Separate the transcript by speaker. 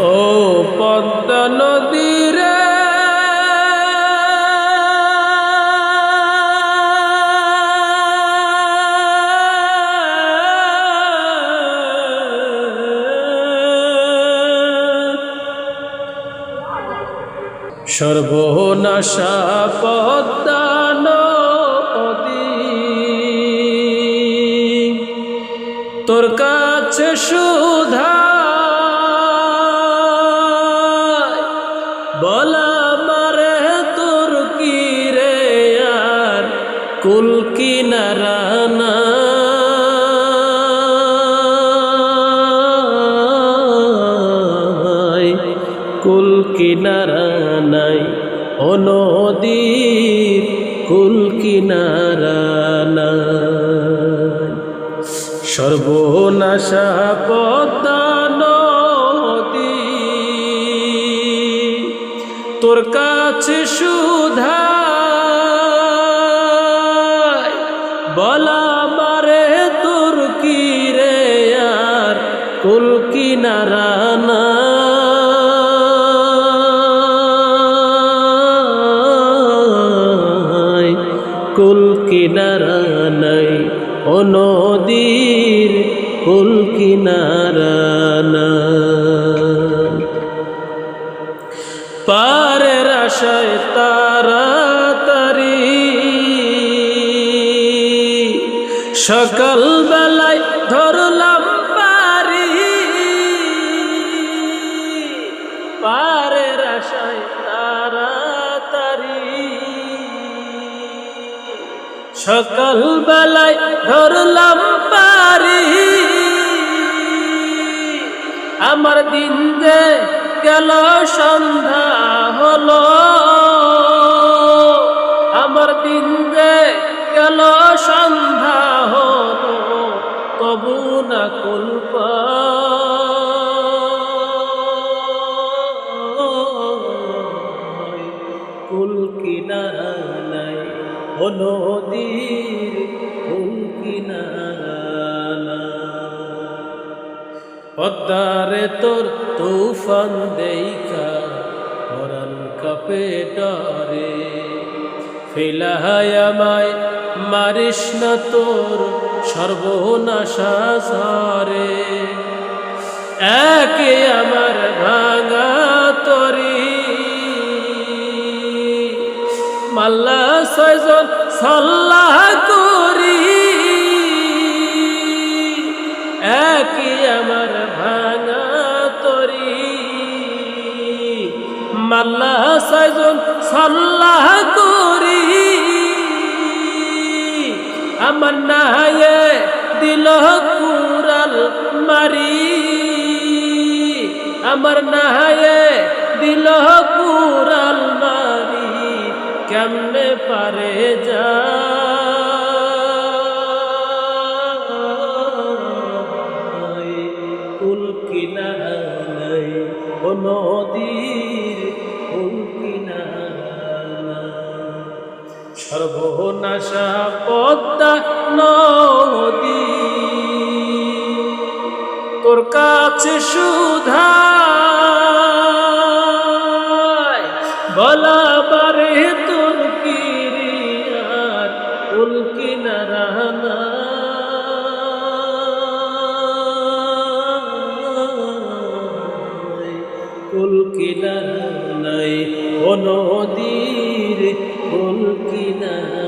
Speaker 1: ও পদ্মা নদী রে সর্বনাশা পদ্মা নদী তোর কাছে সুধা বলা মারে তোর কি রে আর কুল কিনারা নাই কুল কিনারা নাই ও নদীর কুল কিনারা নাই সর্বনাশা পদ্মা নদী তোর কাছে সুধা বলা মারে তোর কি রে আর কুল কিনারা নাই কুল কিনারা নাই ও নদীর কুল কিনারা নাই পারের আশায় তাড়াতাড়ি সকাল বেলায় ধরলাম পারি পারের আশায় তাড়াতাড়ি সকাল বেলায় ধরলাম পারি আমার দিন যে গেল সন্ধ্যা হলো আমার দিন যে গেল সন্ধ্যা হলো তবু না কুল পাই কুল কিনারা নাই ও নদীর কুল কিনারা পদ্মারে তোর তুফান দেইখা মরণ কাপে ডরে ফেলায় আমায় মারিস না তোর সর্বনাশা সারে একে আমার ভাঙা তরি মাল্লা ছয়জন সাল্লাহ করি একে আমার ভাঙা তরি মাল্লা ছয়জন সাল্লাহ করি আমার নায়ে দিল কুরাল মারি আমার নায়ে দিল কুরাল মারি কেমনে পারে যা কুল কিনারা নাই ও নদীর কুল কিনারা সর্বনাশা পদ্মা নদী তোর কাছে সুধা বলা বারে তোর কি আর কুল কিনারা কুল কিনারা নাই ও নদীর কুল কিনারা।